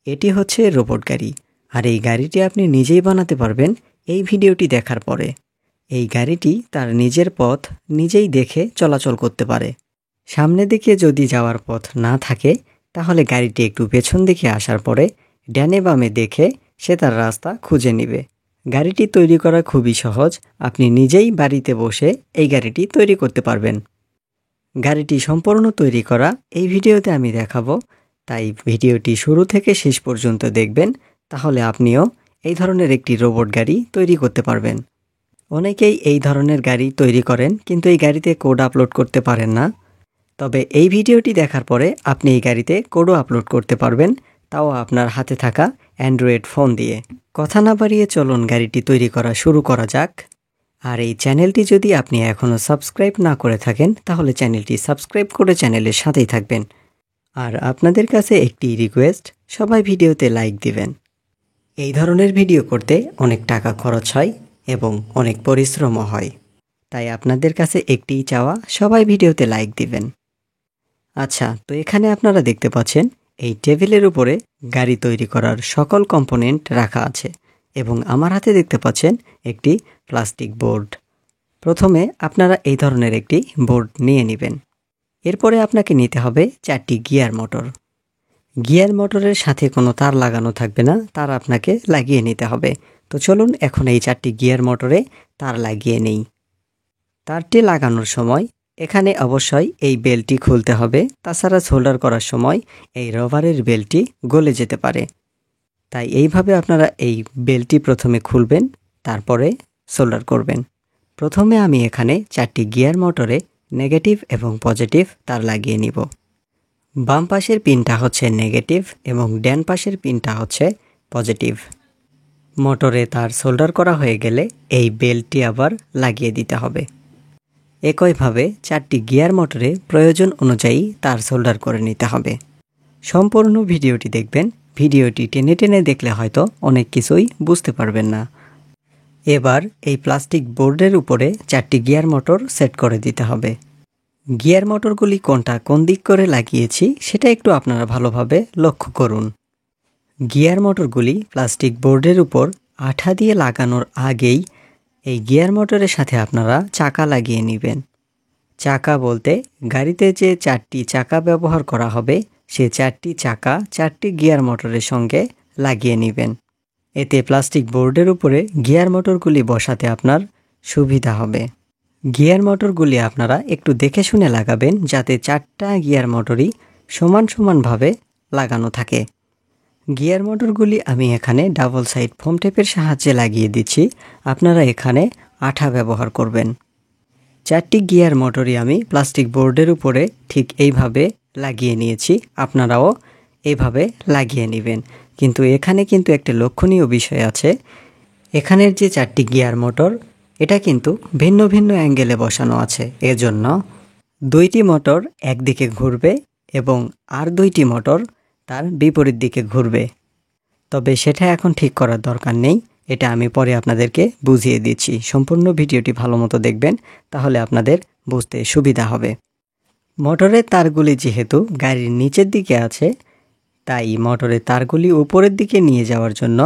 এটি হচ্ছে রোবট গাড়ি, আর এই গাড়িটি আপনি নিজেই বানাতে পারবেন এই ভিডিওটি দেখার পরে। এই গাড়িটি তার নিজের পথ নিজেই দেখে চলাচল করতে পারে। সামনে দিকে যদি যাওয়ার পথ না থাকে তাহলে গাড়িটি একটু পেছন দিকে আসার পরে ডানে বামে দেখে সে তার রাস্তা খুঁজে নেবে। গাড়িটি তৈরি করা খুবই সহজ, আপনি নিজেই বাড়িতে বসে এই গাড়িটি তৈরি করতে পারবেন। গাড়িটি সম্পূর্ণ তৈরি করা এই ভিডিওতে আমি দেখাবো, তাই ভিডিওটি শুরু থেকে শেষ পর্যন্ত দেখবেন, তাহলে আপনিও এই ধরনের একটি রোবট গাড়ি তৈরি করতে পারবেন। অনেকেই এই ধরনের গাড়ি তৈরি করেন কিন্তু এই গাড়িতে কোড আপলোড করতে পারেন না, তবে এই ভিডিওটি দেখার পরে আপনি এই গাড়িতে কোডও আপলোড করতে পারবেন, তাও আপনার হাতে থাকা অ্যান্ড্রয়েড ফোন দিয়ে। কথা না বাড়িয়ে চলুন গাড়িটি তৈরি করা শুরু করা যাক। আর এই চ্যানেলটি যদি আপনি এখনও সাবস্ক্রাইব না করে থাকেন তাহলে চ্যানেলটি সাবস্ক্রাইব করে চ্যানেলের সাথেই থাকবেন। আর আপনাদের কাছে একটি রিকোয়েস্ট, সবাই ভিডিওতে লাইক দিবেন। এই ধরনের ভিডিও করতে অনেক টাকা খরচ হয় এবং অনেক পরিশ্রমও হয়, তাই আপনাদের কাছে একটিই চাওয়া, সবাই ভিডিওতে লাইক দিবেন। আচ্ছা, তো এখানে আপনারা দেখতে পাচ্ছেন এই টেবিলের উপরে গাড়ি তৈরি করার সকল কম্পোনেন্ট রাখা আছে এবং আমার হাতে দেখতে পাচ্ছেন একটি প্লাস্টিক বোর্ড। প্রথমে আপনারা এই ধরনের একটি বোর্ড নিয়ে নেবেন। এরপরে আপনাকে নিতে হবে 4টি গিয়ার মোটর। গিয়ার মোটরের সাথে কোনো তার লাগানো থাকবে না, তার আপনাকে লাগিয়ে নিতে হবে। তো চলুন এখন এই 4টি গিয়ার মোটরে তার লাগিয়ে নেই। তারটি লাগানোর সময় এখানে অবশ্যই এই বেল্টটি খুলতে হবে, তাছাড়া সোল্ডার করার সময় এই রবারের বেল্টটি গলে যেতে পারে। তাই এইভাবে আপনারা এই বেল্টটি প্রথমে খুলবেন, তারপরে সোল্ডার করবেন। প্রথমে আমি এখানে 4টি গিয়ার মোটরে নেগেটিভ এবং পজিটিভ তার লাগিয়ে নিব। বাম পাশের পিনটা হচ্ছে নেগেটিভ এবং ডান পাশের পিনটা হচ্ছে পজিটিভ। মোটরে তার সোল্ডার করা হয়ে গেলে এই বেল্টটি আবার লাগিয়ে দিতে হবে। একইভাবে 4টি গিয়ার মোটরে প্রয়োজন অনুযায়ী তার সোল্ডার করে নিতে হবে। সম্পূর্ণ ভিডিওটি দেখবেন, ভিডিওটি টেনে টেনে দেখলে হয়তো অনেক কিছুই বুঝতে পারবেন না। এবার এই প্লাস্টিক বোর্ডের উপরে 4টি গিয়ার মোটর সেট করে দিতে হবে। গিয়ার মোটরগুলি কোনটা কোন দিক করে লাগিয়েছি সেটা একটু আপনারা ভালোভাবে লক্ষ্য করুন। গিয়ার মোটরগুলি প্লাস্টিক বোর্ডের উপর আঠা দিয়ে লাগানোর আগেই এই গিয়ার মোটরের সাথে আপনারা চাকা লাগিয়ে নেবেন। চাকা বলতে গাড়িতে যে 4টি চাকা ব্যবহার করা হবে সে 4টি চাকা 4টি গিয়ার মোটরের সঙ্গে লাগিয়ে নেবেন। এতে প্লাস্টিক বোর্ডের উপরে গিয়ার মোটরগুলি বসাতে আপনার সুবিধা হবে। গিয়ার মোটরগুলি আপনারা একটু দেখে শুনে লাগাবেন, যাতে 4টা গিয়ার মোটরই সমান সমানভাবে লাগানো থাকে। গিয়ার মোটরগুলি আমি এখানে ডাবল সাইড ফোম টেপের সাহায্যে লাগিয়ে দিচ্ছি, আপনারা এখানে আঠা ব্যবহার করবেন। 4টি গিয়ার মোটরই আমি প্লাস্টিক বোর্ডের উপরে ঠিক এইভাবে লাগিয়ে নিয়েছি, আপনারাও এইভাবে লাগিয়ে নেবেন। কিন্তু এখানে একটা লক্ষণীয় বিষয় আছে, এখানের যে 4টি গিয়ার মোটর এটা কিন্তু ভিন্ন ভিন্ন অ্যাঙ্গেলে বসানো আছে। এজন্য 2টি মোটর একদিকে ঘুরবে এবং আর 2টি মোটর তার বিপরীত দিকে ঘুরবে। তবে সেটা এখন ঠিক করার দরকার নেই, এটা আমি পরে আপনাদেরকে বুঝিয়ে দিচ্ছি। সম্পূর্ণ ভিডিওটি ভালো মতো দেখবেন, তাহলে আপনাদের বুঝতে সুবিধা হবে। মোটরের তারগুলি যেহেতু গাড়ির নিচের দিকে আছে, তাই মোটরের তারগুলি উপরের দিকে নিয়ে যাওয়ার জন্য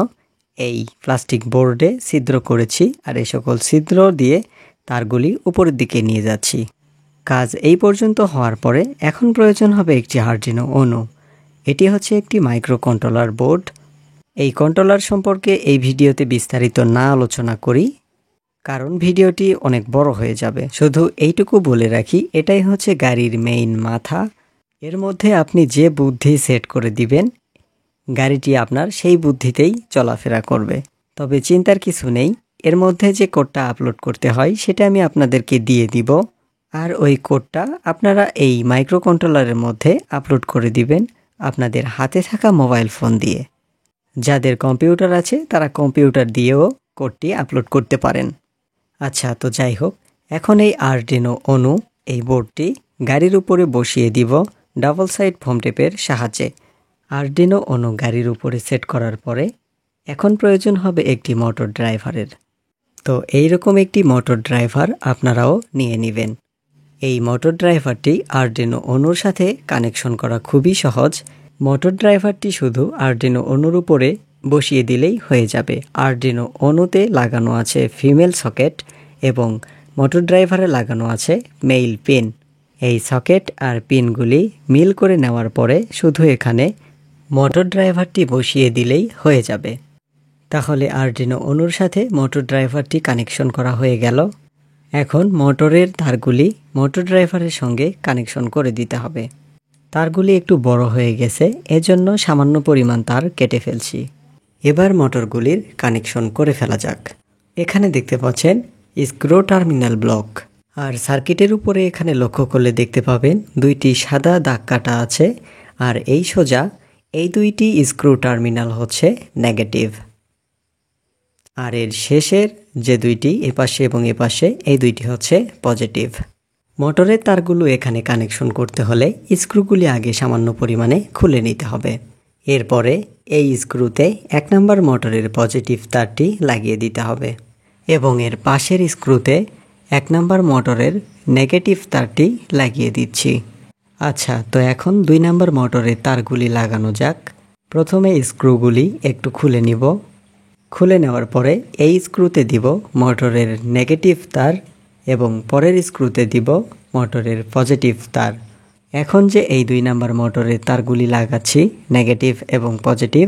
এই প্লাস্টিক বোর্ডে ছিদ্র করেছি, আর এই সকল ছিদ্র দিয়ে তারগুলি উপরের দিকে নিয়ে যাচ্ছি। কাজ এই পর্যন্ত হওয়ার পরে এখন প্রয়োজন হবে একটি আরডিনো উনো। এটি হচ্ছে একটি মাইক্রো কন্ট্রোলার বোর্ড। এই কন্ট্রোলার সম্পর্কে এই ভিডিওতে বিস্তারিত না আলোচনা করি, কারণ ভিডিওটি অনেক বড় হয়ে যাবে। শুধু এইটুকু বলে রাখি, এটাই হচ্ছে গাড়ির মেইন মাথা। এর মধ্যে আপনি যে বুদ্ধি সেট করে দিবেন গাড়িটি আপনার সেই বুদ্ধিতেই চলাফেরা করবে। তবে চিন্তার কিছু নেই, এর মধ্যে যে কোডটা আপলোড করতে হয় সেটা আমি আপনাদেরকে দিয়ে দিব, আর ওই কোডটা আপনারা এই মাইক্রো কন্ট্রোলারের মধ্যে আপলোড করে দিবেন আপনাদের হাতে থাকা মোবাইল ফোন দিয়ে। যাদের কম্পিউটার আছে তারা কম্পিউটার দিয়েও কোডটি আপলোড করতে পারেন। আচ্ছা, তো যাই হোক, এখন এই আরডিনো উনো এই বোর্ডটি গাড়ির উপরে বসিয়ে দিব ডাবল সাইড ফোম টেপের সাহায্যে। আরডিনো উনো গাড়ির উপরে সেট করার পরে এখন প্রয়োজন হবে একটি মোটর ড্রাইভারের। তো এইরকম একটি মোটর ড্রাইভার আপনারাও নিয়ে নেবেন। এই মোটর ড্রাইভারটি আরডিনো উনোর সাথে কানেকশন করা খুবই সহজ। মোটর ড্রাইভারটি শুধু আরডিনো অণুর উপরে বসিয়ে দিলেই হয়ে যাবে। আরডিনো অণুতে লাগানো আছে ফিমেল সকেট এবং মোটর ড্রাইভারে লাগানো আছে মেইল পিন। এই সকেট আর পিনগুলি মিল করে নেওয়ার পরে শুধু এখানে মোটর ড্রাইভারটি বসিয়ে দিলেই হয়ে যাবে। তাহলে আরডিনো অণুর সাথে মোটর ড্রাইভারটি কানেকশন করা হয়ে গেল। এখন মোটরের তারগুলি মোটর ড্রাইভারের সঙ্গে কানেকশন করে দিতে হবে। তারগুলি একটু বড় হয়ে গেছে, এজন্য সামান্য পরিমাণ তার কেটে ফেলছি। এবার মোটরগুলির কানেকশন করে ফেলা যাক। এখানে দেখতে পাচ্ছেন স্ক্রু টার্মিনাল ব্লক, আর সার্কিটের উপরে এখানে লক্ষ্য করলে দেখতে পাবেন দুইটি সাদা দাগ কাটা আছে, আর এই সোজা এই দুইটি স্ক্রু টার্মিনাল হচ্ছে নেগেটিভ, আর এর শেষের যে দুইটি এপাশে এবং এপাশে এই দুইটি হচ্ছে পজিটিভ। মোটরের তারগুলো এখানে কানেকশন করতে হলে স্ক্রুগুলি আগে সামান্য পরিমাণে খুলে নিতে হবে। এরপরে এই স্ক্রুতে 1 নম্বর মোটরের পজিটিভ তারটি লাগিয়ে দিতে হবে এবং এর পাশের স্ক্রুতে 1 নম্বর মোটরের নেগেটিভ তারটি লাগিয়ে দিচ্ছি। আচ্ছা, তো এখন 2 নম্বর মোটরের তারগুলি লাগানো যাক। প্রথমে স্ক্রুগুলি একটু খুলে নিব। খুলে নেওয়ার পরে এই স্ক্রুতে দিব মোটরের নেগেটিভ তার এবং পরের স্ক্রুতে দিব মোটরের পজিটিভ তার। এখন যে এই 2 নম্বর মোটরের তারগুলি লাগাচ্ছি নেগেটিভ এবং পজিটিভ,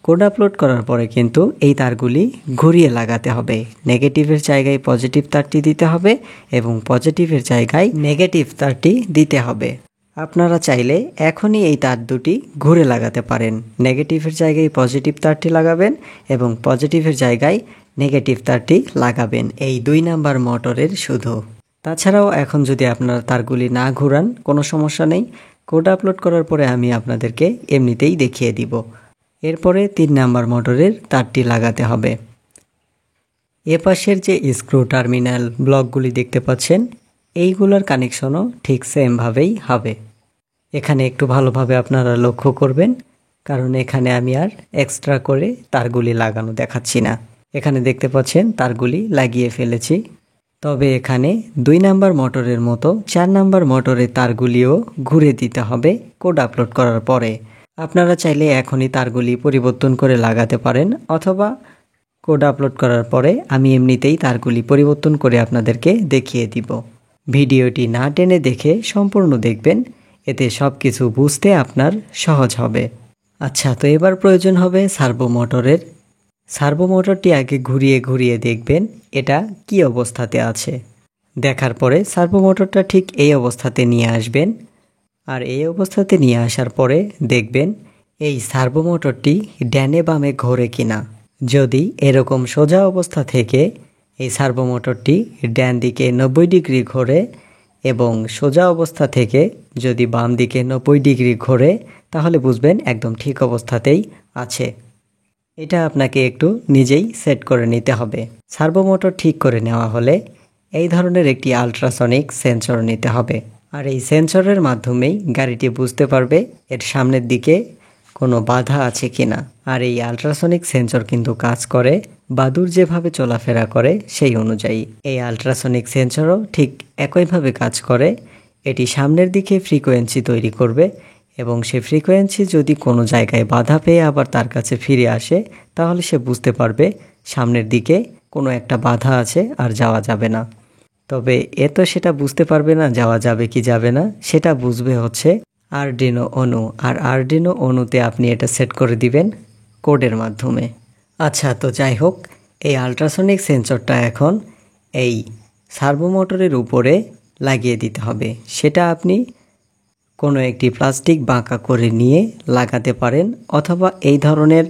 কোড আপলোড করার পরে কিন্তু এই তারগুলি ঘুরিয়ে লাগাতে হবে। নেগেটিভের জায়গায় পজিটিভ তারটি দিতে হবে এবং পজিটিভের জায়গায় নেগেটিভ তারটি দিতে হবে। আপনারা চাইলে এখনই এই তার দুটি ঘুরে লাগাতে পারেন। নেগেটিভের জায়গায় পজিটিভ তারটি লাগাবেন এবং পজিটিভের জায়গায় নেগেটিভ তারটি লাগাবেন এই 2 নাম্বার মোটরের শুধু। তাছাড়াও এখন যদি আপনারা তারগুলি না ঘুরান কোনো সমস্যা নেই, কোড আপলোড করার পরে আমি আপনাদেরকে এমনিতেই দেখিয়ে দিব। এরপরে 3 নাম্বার মোটরের তারটি লাগাতে হবে। এপাশের যে স্ক্রু টার্মিনাল ব্লকগুলি দেখতে পাচ্ছেন, এইগুলোর কানেকশনও ঠিক সেমভাবেই হবে। এখানে একটু ভালোভাবে আপনারা লক্ষ্য করবেন, কারণ এখানে আমি আর এক্সট্রা করে তারগুলি লাগানো দেখাচ্ছি না। এখানে দেখতে পাচ্ছেন তারগুলি লাগিয়ে ফেলেছি। তবে এখানে 2 নাম্বার মোটরের মতো 4 নাম্বার মোটরের তারগুলিও ঘুরে দিতে হবে কোড আপলোড করার পরে। আপনারা চাইলে এখনই তারগুলি পরিবর্তন করে লাগাতে পারেন, অথবা কোড আপলোড করার পরে আমি এমনিতেই তারগুলি পরিবর্তন করে আপনাদেরকে দেখিয়ে দিব। ভিডিওটি না টেনে দেখে সম্পূর্ণ দেখবেন, এতে সব কিছু বুঝতে আপনার সহজ হবে। আচ্ছা, তো এবার প্রয়োজন হবে সার্ভো মোটরের। সার্ভো মোটরটি আগে ঘুরিয়ে ঘুরিয়ে দেখবেন এটা কি অবস্থাতে আছে। দেখার পরে সার্ভো মোটরটা ঠিক এই অবস্থাতে নিয়ে আসবেন, আর এই অবস্থাতে নিয়ে আসার পরে দেখবেন এই সার্ভো মোটরটি ডানে বামে ঘোরে কিনা। যদি এরকম সোজা অবস্থা থেকে এই সার্ভো মোটরটি ডান দিকে 90 ডিগ্রি ঘোরে এবং সোজা অবস্থা থেকে যদি বাম দিকে 90 ডিগ্রি ঘোরে, তাহলে বুঝবেন একদম ঠিক অবস্থাতেই আছে। এটা আপনাকে একটু নিজেই সেট করে নিতে হবে। সার্ভো মোটর ঠিক করে নেওয়া হলে এই ধরনের একটি আল্ট্রাসনিক সেন্সর নিতে হবে, আর এই সেন্সরের মাধ্যমেই গাড়িটি বুঝতে পারবে এর সামনের দিকে কোনো বাধা আছে কিনা। আর এই আল্ট্রাসনিক সেন্সর কিন্তু কাজ করে বাদুড় যেভাবে চলাফেরা করে সেই অনুযায়ী। এই আল্ট্রাসনিক সেন্সরও ঠিক একইভাবে কাজ করে। এটি সামনের দিকে ফ্রিকোয়েন্সি তৈরি করবে এবং সেই ফ্রিকোয়েন্সি যদি কোনো জায়গায় বাধা পেয়ে আবার তার কাছে ফিরে আসে, তাহলে সে বুঝতে পারবে সামনের দিকে কোনো একটা বাধা আছে আর যাওয়া যাবে না। তবে এ তো সেটা বুঝতে পারবে না যাওয়া যাবে কি যাবে না, সেটা বুঝবে হচ্ছে আরডিনো অণু। আর আরডিনো অণুতে আপনি এটা সেট করে দিবেন কোডের মাধ্যমে। আচ্ছা, তো যাই হোক, এই আল্ট্রাসনিক সেন্সরটা এখন এই সার্ভো মোটরের উপরে লাগিয়ে দিতে হবে। সেটা আপনি কোনো একটি প্লাস্টিক বাঁকা করে নিয়ে লাগাতে পারেন, অথবা এই ধরনের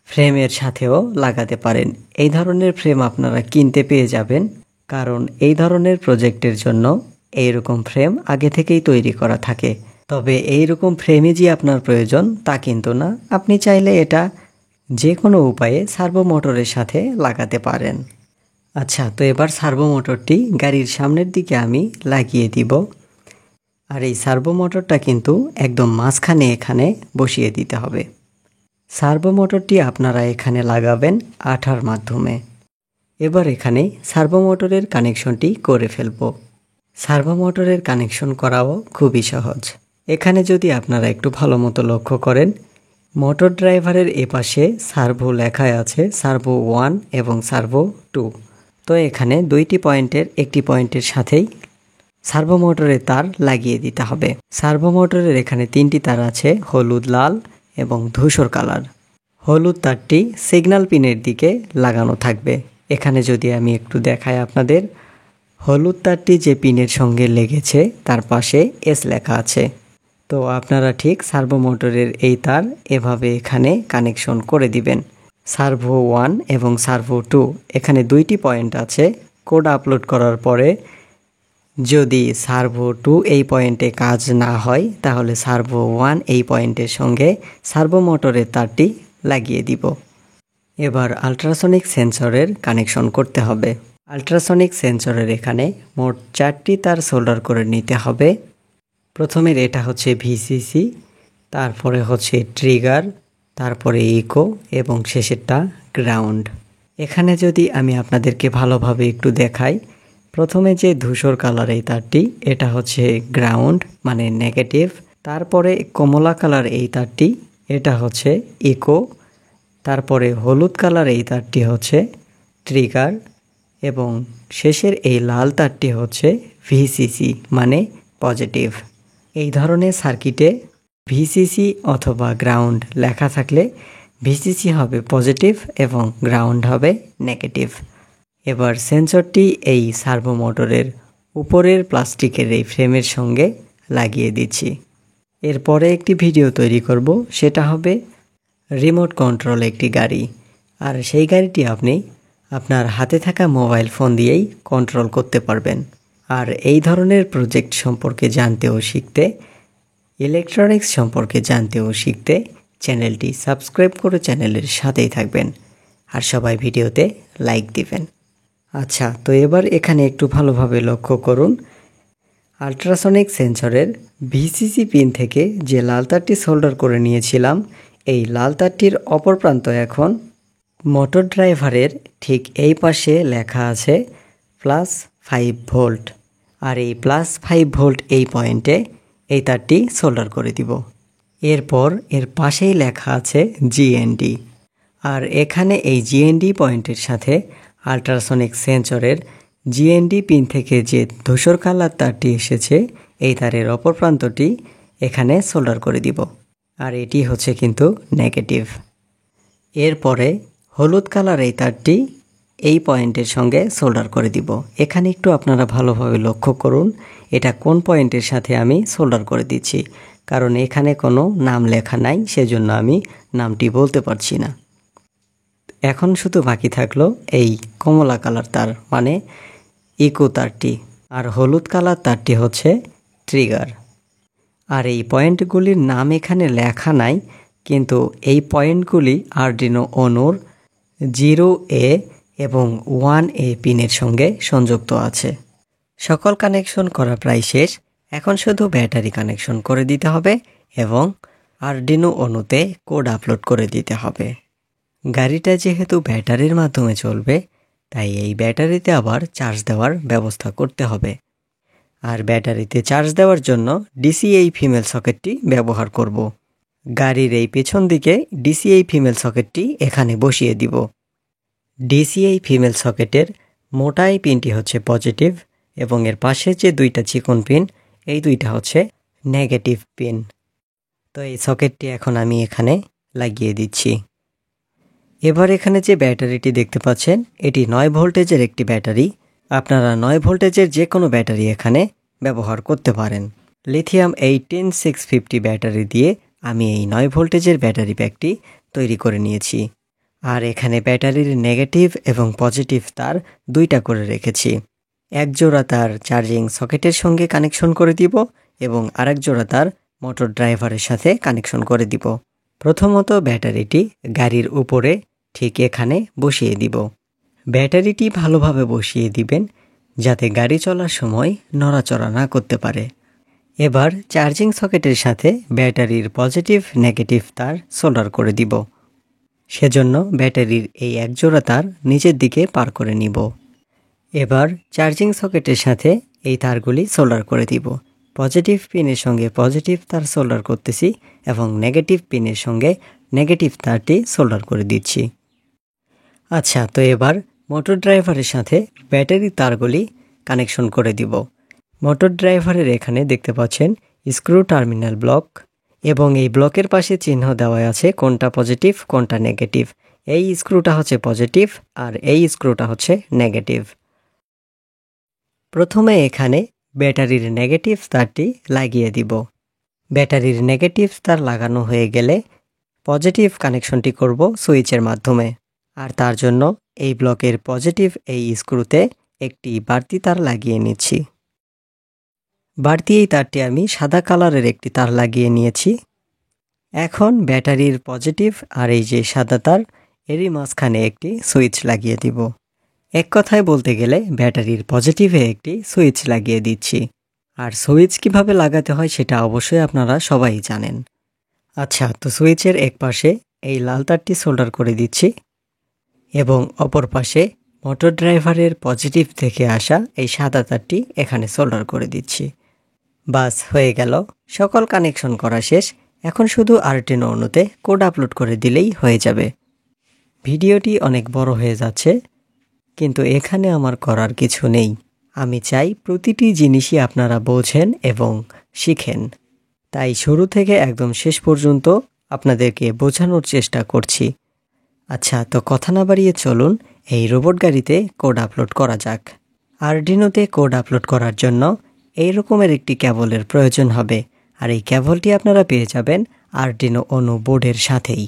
ফ্রেমের সাথেও লাগাতে পারেন। এই ধরনের ফ্রেম আপনারা কিনতে পেয়ে যাবেন, কারণ এই ধরনের প্রজেক্টের জন্য এইরকম ফ্রেম আগে থেকেই তৈরি করা থাকে। তবে এইরকম ফ্রেমই যে আপনার প্রয়োজন তা কিন্তু না, আপনি চাইলে এটা যে কোনো উপায়ে সার্ভো মোটরের সাথে লাগাতে পারেন। আচ্ছা, তো এবার সার্ভো মোটরটি গাড়ির সামনের দিকে আমি লাগিয়ে দিব। আর এই সার্ভো মোটরটা কিন্তু একদম মাঝখানে এখানে বসিয়ে দিতে হবে। সার্ভো মোটরটি আপনারা এখানে লাগাবেন আঠার মাধ্যমে। এবার এখানে সার্ভো মোটরের কানেকশনটি করে ফেলব। সার্ভো মোটরের কানেকশন করাও খুবই সহজ। এখানে যদি আপনারা একটু ভালো মতো লক্ষ্য করেন, মোটর ড্রাইভারের এপাশে সার্ভো লেখা আছে, সার্ভো 1 এবং সার্ভো 2। তো এখানে দুইটি পয়েন্টের একটি পয়েন্টের সাথেই সার্ভো মোটরের তার লাগিয়ে দিতে হবে। সার্ভো মোটরের এখানে 3টি তার আছে, হলুদ, লাল এবং ধূসর কালার। হলুদ তারটি সিগন্যাল পিনের দিকে লাগানো থাকবে। এখানে যদি আমি একটু দেখাই আপনাদের, হলুদ তারটি যে পিনের সঙ্গে লেগেছে তার পাশে এস লেখা আছে। তো আপনারা ঠিক সার্ভো মোটরের এই তার এভাবে এখানে কানেকশন করে দিবেন। সার্ভো 1 এবং সার্ভো 2 এখানে দুইটি পয়েন্ট আছে। কোড আপলোড করার পরে যদি সার্ভো 2 এই পয়েন্টে কাজ না হয়, তাহলে সার্ভো 1 এই পয়েন্টের সঙ্গে সার্ভো মোটরের তারটি লাগিয়ে দিব। এবার আল্ট্রাসনিক সেন্সরের কানেকশন করতে হবে। আল্ট্রাসনিক সেন্সরের এখানে মোট 4টি তার সোল্ডার করে নিতে হবে। প্রথমের এটা হচ্ছে ভিসিসি, তারপরে হচ্ছে ট্রিগার, তারপরে ইকো এবং শেষেরটা গ্রাউন্ড। এখানে যদি আমি আপনাদেরকে ভালোভাবে একটু দেখাই, প্রথমে যে ধূসর কালার এই তারটি, এটা হচ্ছে গ্রাউন্ড মানে নেগেটিভ। তারপরে কমলা কালার এই তারটি, এটা হচ্ছে ইকো। তারপরে হলুদ কালার এই তারটি হচ্ছে ট্রিগার এবং শেষের এই লাল তারটি হচ্ছে ভিসিসি মানে পজিটিভ। এই ধরনের সার্কিটে ভিসিসি অথবা গ্রাউন্ড লেখা থাকলে ভিসিসি হবে পজিটিভ এবং গ্রাউন্ড হবে নেগেটিভ। এবার সেন্সরটি এই সার্ভো মোটরের উপরের প্লাস্টিকের এই ফ্রেমের সঙ্গে লাগিয়ে দিচ্ছি। এরপরে একটি ভিডিও তৈরি করব, সেটা হবে রিমোট কন্ট্রোল একটি গাড়ি। আর সেই গাড়িটি আপনি আপনার হাতে থাকা মোবাইল ফোন দিয়েই কন্ট্রোল করতে পারবেন। আর এই ধরনের প্রজেক্ট সম্পর্কে জানতে ও শিখতে, ইলেকট্রনিক্স সম্পর্কে জানতে ও শিখতে চ্যানেলটি সাবস্ক্রাইব করে চ্যানেলের সাথেই থাকবেন। আর সবাই ভিডিওতে লাইক দিবেন। আচ্ছা, তো এবার এখানে একটু ভালোভাবে লক্ষ্য করুন। আল্ট্রাসনিক সেন্সরের ভিসিসি পিন থেকে যে লাল তারটি সোল্ডার করে নিয়েছিলাম, এই লাল তারটির অপর প্রান্ত এখন মোটর ড্রাইভারের ঠিক এই পাশে লেখা আছে +5 ভোল্ট। আর এই +5 ভোল্ট এই পয়েন্টে এই তারটি সোল্ডার করে দিব। এরপর এর পাশেই লেখা আছে জিএনডি। আর এখানে এই জিএনডি পয়েন্টের সাথে আল্ট্রাসনিক সেন্সরের জিএনডি পিন থেকে যে ধূসর কালার তারটি এসেছে, এই তারের অপর প্রান্তটি এখানে সোল্ডার করে দিব। আর এটি হচ্ছে কিন্তু নেগেটিভ। এরপরে হলুদ কালার এই তারটি এই পয়েন্টের সঙ্গে সোল্ডার করে দিব। এখানে একটু আপনারা ভালোভাবে লক্ষ্য করুন, এটা কোন পয়েন্টের সাথে আমি সোল্ডার করে দিচ্ছি, কারণ এখানে কোনো নাম লেখা নাই, সেজন্য আমি নামটি বলতে পারছি না। এখন শুধু বাকি থাকলো এই কমলা কালার তার মানে ইকো তারটি, আর হলুদ কালার তারটি হচ্ছে ট্রিগার। আর এই পয়েন্টগুলির নাম এখানে লেখা নাই, কিন্তু এই পয়েন্টগুলি আরডিনো ওনোর 0A এবং 1A পিনের সঙ্গে সংযুক্ত আছে। সকল কানেকশন করা প্রায় শেষ। এখন শুধু ব্যাটারি কানেকশন করে দিতে হবে এবং আরডিনো ওনোতে কোড আপলোড করে দিতে হবে। গাড়িটা যেহেতু ব্যাটারির মাধ্যমে চলবে, তাই এই ব্যাটারিতে আবার চার্জ দেওয়ার ব্যবস্থা করতে হবে। আর ব্যাটারিতে চার্জ দেওয়ার জন্য ডিসি এই ফিমেল সকেটটি ব্যবহার করব। গাড়ির এই পেছন দিকে ডিসি এই ফিমেল সকেটটি এখানে বসিয়ে দিব। ডিসি এই ফিমেল সকেটের মোটা এই পিনটি হচ্ছে পজিটিভ এবং এর পাশে যে দুইটা চিকন পিন, এই দুইটা হচ্ছে নেগেটিভ পিন। তো এই সকেটটি এখন আমি এখানে লাগিয়ে দিচ্ছি। এবার এখানে যে ব্যাটারিটি দেখতে পাচ্ছেন, এটি 9 ভোল্টেজের একটি ব্যাটারি। আপনারা 9 ভোল্টেজের যে কোনো ব্যাটারি এখানে ব্যবহার করতে পারেন। লিথিয়াম 18650 ব্যাটারি দিয়ে আমি এই 9 ভোল্টেজের ব্যাটারি প্যাকটি তৈরি করে নিয়েছি। আর এখানে ব্যাটারির নেগেটিভ এবং পজিটিভ তার দুইটা করে রেখেছি। এক জোড়া তার চার্জিং সকেটের সঙ্গে কানেকশন করে দিব এবং আরেক জোড়া তার মোটর ড্রাইভারের সাথে কানেকশন করে দিব। প্রথমত ব্যাটারিটি গাড়ির উপরে ঠিক এখানে বসিয়ে দিব। ব্যাটারিটি ভালোভাবে বসিয়ে দিবেন যাতে গাড়ি চলার সময় নড়াচড়া না করতে পারে। এবার চার্জিং সকেটের সাথে ব্যাটারির পজিটিভ নেগেটিভ তার সোল্ডার করে দিব। সেজন্য ব্যাটারির এই এক জোড়া তার নিচের দিকে পার করে নিব। এবার চার্জিং সকেটের সাথে এই তারগুলি সোল্ডার করে দিব। পজিটিভ পিনের সঙ্গে পজিটিভ তার সোল্ডার করতেছি এবং নেগেটিভ পিনের সঙ্গে নেগেটিভ তারটি সোল্ডার করে দিচ্ছি। আচ্ছা, তো এবার মোটর ড্রাইভারের সাথে ব্যাটারি তারগুলি কানেকশন করে দিব। মোটর ড্রাইভারের এখানে দেখতে পাচ্ছেন স্ক্রু টার্মিনাল ব্লক এবং এই ব্লকের পাশে চিহ্ন দেওয়া আছে কোনটা পজিটিভ কোনটা নেগেটিভ। এই স্ক্রুটা হচ্ছে পজিটিভ আর এই স্ক্রুটা হচ্ছে নেগেটিভ। প্রথমে এখানে ব্যাটারির নেগেটিভ তারটি লাগিয়ে দিব। ব্যাটারির নেগেটিভ তার লাগানো হয়ে গেলে পজিটিভ কানেকশনটি করব সুইচের মাধ্যমে। আর তার জন্য এই ব্লকের পজিটিভ এই স্ক্রুতে একটি বাড়তি তার লাগিয়ে নিচ্ছি। বাড়তি এই তারটি আমি সাদা কালারের একটি তার লাগিয়ে নিয়েছি। এখন ব্যাটারির পজিটিভ আর এই যে সাদা তার এরই মাঝখানে একটি সুইচ লাগিয়ে দিব। এক কথায় বলতে গেলে ব্যাটারির পজিটিভে একটি সুইচ লাগিয়ে দিচ্ছি। আর সুইচ কিভাবে লাগাতে হয় সেটা অবশ্যই আপনারা সবাই জানেন। আচ্ছা, তো সুইচের এক পাশে এই লাল তারটি সোল্ডার করে দিচ্ছি এবং অপর পাশে মোটর ড্রাইভারের পজিটিভ থেকে আসা এই সাদা তারটি এখানে সোল্ডার করে দিচ্ছি। বাস হয়ে গেল, সকল কানেকশন করা শেষ। এখন শুধু আরডিনো উনোতে কোড আপলোড করে দিলেই হয়ে যাবে। ভিডিওটি অনেক বড় হয়ে যাচ্ছে, কিন্তু এখানে আমার করার কিছু নেই। আমি চাই প্রতিটি জিনিসই আপনারা বোঝেন এবং শিখেন, তাই শুরু থেকে একদম শেষ পর্যন্ত আপনাদেরকে বোঝানোর চেষ্টা করছি। আচ্ছা, তো কথা না বাড়িয়ে চলুন এই রোবট গাড়িতে কোড আপলোড করা যাক। আরডিনোতে কোড আপলোড করার জন্য এই রকমের একটি কেবলের প্রয়োজন হবে, আর এই কেবলটি আপনারা পেয়ে যাবেন আরডিনো উনো বোর্ডের সাথেই।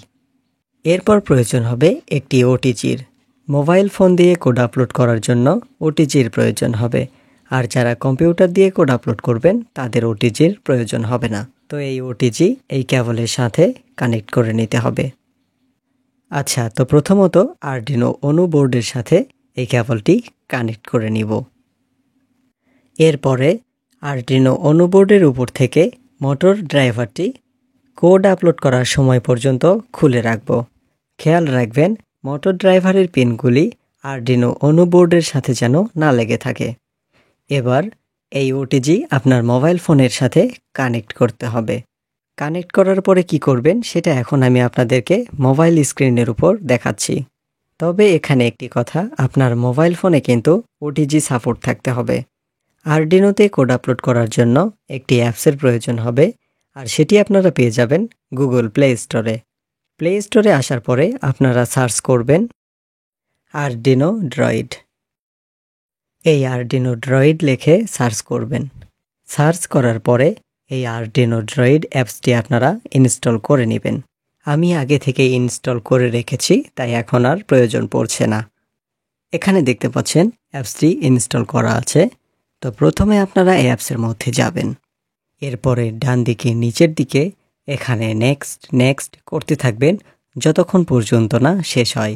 এরপর প্রয়োজন হবে একটি ওটিজির। মোবাইল ফোন দিয়ে কোড আপলোড করার জন্য ওটিজির প্রয়োজন হবে, আর যারা কম্পিউটার দিয়ে কোড আপলোড করবেন তাদের ওটিজির প্রয়োজন হবে না। তো এই ওটিজি এই কেবলের সাথে কানেক্ট করে নিতে হবে। আচ্ছা, তো প্রথমত আরডিনো উনো বোর্ডের সাথে এই কেবলটি কানেক্ট করে নিব। এরপরে আরডিনো উনো বোর্ডের উপর থেকে মোটর ড্রাইভারটি কোড আপলোড করার সময় পর্যন্ত খুলে রাখব। খেয়াল রাখবেন মোটর ড্রাইভারের পিনগুলি আরডিনো উনো বোর্ডের সাথে যেন না লেগে থাকে। এবার এই ওটিজি আপনার মোবাইল ফোনের সাথে কানেক্ট করতে হবে। কানেক্ট করার পরে কি করবেন সেটা এখন আমি আপনাদেরকে মোবাইল স্ক্রিনের উপর দেখাচ্ছি। তবে এখানে একটি কথা, আপনার মোবাইল ফোনে কিন্তু ওটিজি সাপোর্ট থাকতে হবে। আরডিনোতে কোড আপলোড করার জন্য একটি অ্যাপসের প্রয়োজন হবে, আর সেটি আপনারা পেয়ে যাবেন গুগল প্লে স্টোরে। প্লে স্টোরে আসার পরে আপনারা সার্চ করবেন আরডিনো ড্রয়েড। এই আরডিনো ড্রয়েড লিখে সার্চ করবেন। সার্চ করার পরে এই আরডিনো ড্রয়েড অ্যাপসটি আপনারা ইনস্টল করে নেবেন। আমি আগে থেকে ইনস্টল করে রেখেছি, তাই এখন আর প্রয়োজন পড়ছে না। এখানে দেখতে পাচ্ছেন অ্যাপসটি ইনস্টল করা আছে। তো প্রথমে আপনারা এই অ্যাপসের মধ্যে যাবেন। এরপরে ডান দিকে নিচের দিকে এখানে নেক্সট নেক্সট করতে থাকবেন যতক্ষণ পর্যন্ত না শেষ হয়।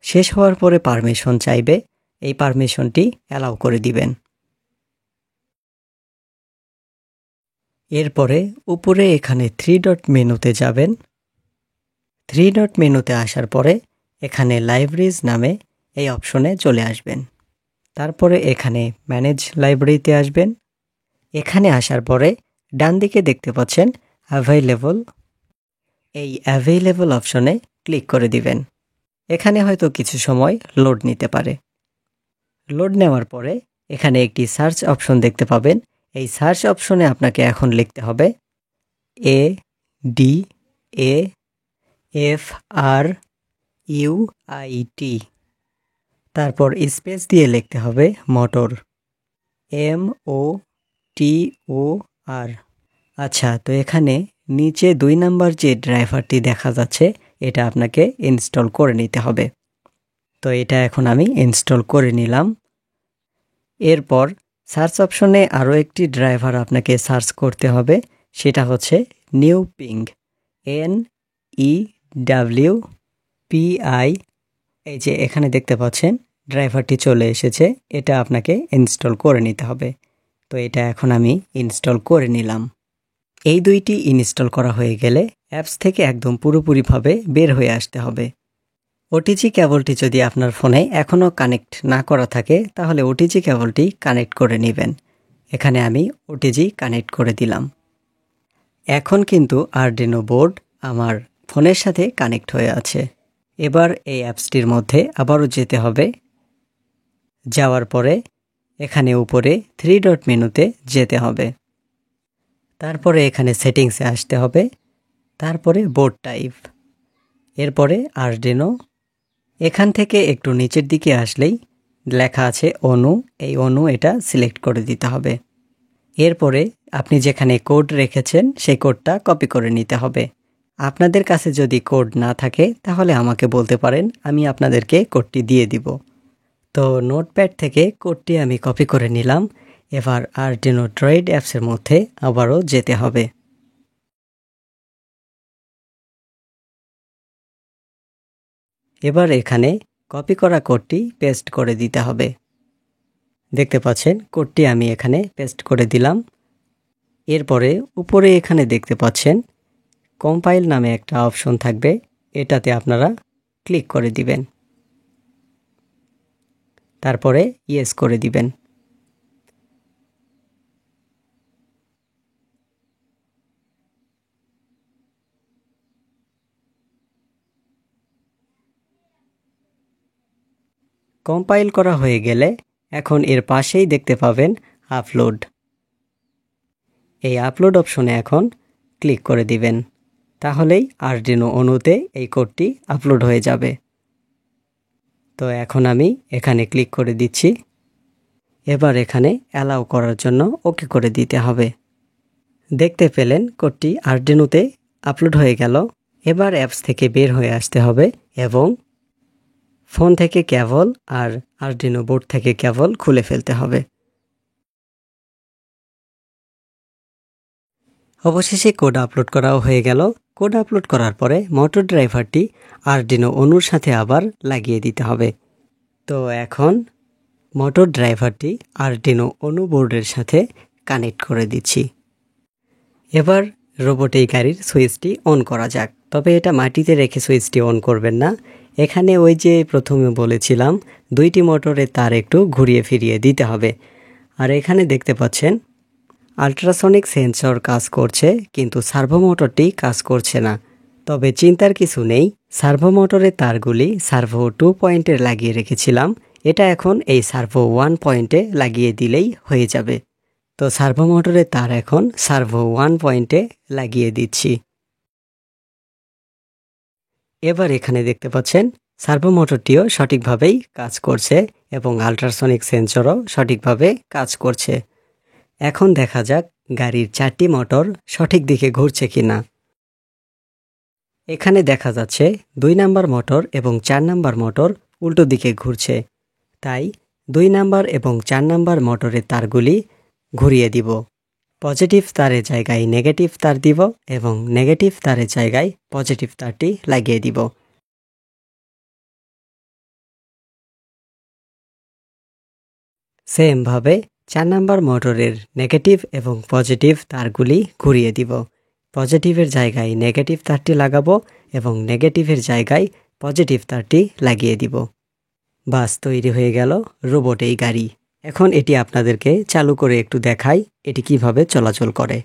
শেষ হওয়ার পরে পারমিশন চাইবে, এই পারমিশনটি অ্যালাউ করে দিবেন। এরপরে উপরে এখানে 3 ডট মেনুতে যাবেন। 3 ডট মেনুতে আসার পরে এখানে লাইব্রেরিজ নামে এই অপশনে চলে আসবেন। তারপরে এখানে ম্যানেজ লাইব্রেরিতে আসবেন। এখানে আসার পরে ডান দিকে দেখতে পাচ্ছেন অ্যাভেইলেবল। এই অ্যাভেইলেবল অপশনে ক্লিক করে দিবেন। এখানে হয়তো কিছু সময় লোড নিতে পারে। লোড নেওয়ার পরে এখানে একটি সার্চ অপশন দেখতে পাবেন। এই সার্চ অপশনে আপনাকে এখন লিখতে হবে ADAFRUIT, তারপর স্পেস দিয়ে লিখতে হবে মোটর, MOTOR। আচ্ছা, তো এখানে নিচে 2 নাম্বার যে ড্রাইভারটি দেখা যাচ্ছে এটা আপনাকে ইনস্টল করে নিতে হবে। তো এটা এখন আমি ইনস্টল করে নিলাম। এরপর সার্চ অপশনে আরও একটি ড্রাইভার আপনাকে সার্চ করতে হবে, সেটা হচ্ছে নিউ পিং, NEWPI। এই যে এখানে দেখতে পাচ্ছেন ড্রাইভারটি চলে এসেছে, এটা আপনাকে ইনস্টল করে নিতে হবে। তো এটা এখন আমি ইনস্টল করে নিলাম। এই দুইটি ইনস্টল করা হয়ে গেলে অ্যাপস থেকে একদম পুরোপুরিভাবে বের হয়ে আসতে হবে। ওটিজি কেবলটি যদি আপনার ফোনে এখনও কানেক্ট না করা থাকে তাহলে ওটিজি কেবলটি কানেক্ট করে নেবেন। এখানে আমি ওটিজি কানেক্ট করে দিলাম। এখন কিন্তু আরডিনো বোর্ড আমার ফোনের সাথে কানেক্ট হয়ে আছে। এবার এই অ্যাপসটির মধ্যে আবারও যেতে হবে। যাওয়ার পরে এখানে উপরে 3 ডট মেনুতে যেতে হবে। তারপরে এখানে সেটিংসে আসতে হবে। তারপরে বোর্ড টাইপ, এরপরে আরডিনো। এখান থেকে একটু নিচের দিকে আসলেই লেখা আছে অনু, এই অনু এটা সিলেক্ট করে দিতে হবে। এরপরে আপনি যেখানে কোড রেখেছেন সেই কোডটা কপি করে নিতে হবে। আপনাদের কাছে যদি কোড না থাকে তাহলে আমাকে বলতে পারেন, আমি আপনাদেরকে কোডটি দিয়ে দিব। তো নোটপ্যাড থেকে কোডটি আমি কপি করে নিলাম। এবার আরডিনো ড্রয়েড অ্যাপসের মধ্যে আবারও যেতে হবে। এবার এখানে কপি করা কোডটি পেস্ট করে দিতে হবে। দেখতে পাচ্ছেন কোডটি আমি এখানে পেস্ট করে দিলাম। এরপরে উপরে এখানে দেখতে পাচ্ছেন কম্পাইল নামে একটা অপশন থাকবে, এটাতে আপনারা ক্লিক করে দিবেন। তারপরে ইয়েস করে দিবেন। কম্পাইল করা হয়ে গেলে এখন এর পাশেই দেখতে পাবেন আপলোড। এই আপলোড অপশনে এখন ক্লিক করে দিবেন, তাহলেই আরডিনো অনুতে এই কোডটি আপলোড হয়ে যাবে। তো এখন আমি এখানে ক্লিক করে দিচ্ছি। এবার এখানে অ্যালাউ করার জন্য ওকে করে দিতে হবে। দেখতে পেলেন কোডটি আরডিনোতে আপলোড হয়ে গেল। এবার অ্যাপস থেকে বের হয়ে আসতে হবে এবং ফোন থেকে কেবল আর আরডিনো বোর্ড থেকে কেবল খুলে ফেলতে হবে। অবশেষে কোড আপলোড করাও হয়ে গেল। কোড আপলোড করার পরে মোটর ড্রাইভারটি আরডিনো অনুর সাথে আবার লাগিয়ে দিতে হবে। তো এখন মোটর ড্রাইভারটি আরডিনো অনু বোর্ডের সাথে কানেক্ট করে দিচ্ছি। এবার রোবট এই গাড়ির সুইচটি অন করা যাক। তবে এটা মাটিতে রেখে সুইচটি অন করবেন না। এখানে ওই যে প্রথমে বলেছিলাম 2টি মোটরের তার একটু ঘুরিয়ে ফিরিয়ে দিতে হবে। আর এখানে দেখতে পাচ্ছেন আল্ট্রাসনিক সেন্সর কাজ করছে, কিন্তু সার্ভো মোটরটি কাজ করছে না। তবে চিন্তার কিছু নেই, সার্ভো মোটরের তারগুলি সার্ভো 2 পয়েন্টে লাগিয়ে রেখেছিলাম, এটা এখন এই সার্ভো 1 পয়েন্টে লাগিয়ে দিলেই হয়ে যাবে। তো সার্ভো মোটরের তার এখন সার্ভো 1 পয়েন্টে লাগিয়ে দিচ্ছি। এবার এখানে দেখতে পাচ্ছেন সার্ভো মোটরটিও সঠিকভাবেই কাজ করছে এবং আল্ট্রাসনিক সেন্সরও সঠিকভাবে কাজ করছে। এখন দেখা যাক গাড়ির 4টি মোটর সঠিক দিকে ঘুরছে কিনা। এখানে দেখা যাচ্ছে 2 নাম্বার মোটর এবং 4 নাম্বার মোটর উল্টো দিকে ঘুরছে। তাই 2 নাম্বার এবং 4 নাম্বার মোটরের তারগুলি ঘুরিয়ে দিব। পজিটিভ তারের জায়গায় নেগেটিভ তার দিব এবং নেগেটিভ তারের জায়গায় পজিটিভ তারটি লাগিয়ে দিব। সেম ভাবে 4 নাম্বার মোটরের নেগেটিভ এবং পজিটিভ তারগুলি ঘুরিয়ে দিব। পজিটিভের জায়গায় নেগেটিভ তারটি লাগাবো এবং নেগেটিভের জায়গায় পজিটিভ তারটি লাগিয়ে দিব। বাস, তৈরি হয়ে গেল রোবট এই গাড়ি। এখন এটি আপনাদেরকে চালু করে একটু দেখাই এটি কিভাবে চলাচল করে।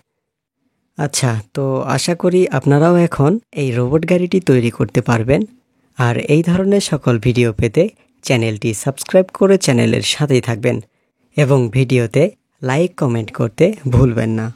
আচ্ছা, তো আশা করি আপনারাও এখন এই রোবট গাড়িটি তৈরি করতে পারবেন। আর এই ধরনের সকল ভিডিও পেতে চ্যানেলটি সাবস্ক্রাইব করে চ্যানেলের সাথেই থাকবেন এবং ভিডিওতে লাইক কমেন্ট করতে ভুলবেন না।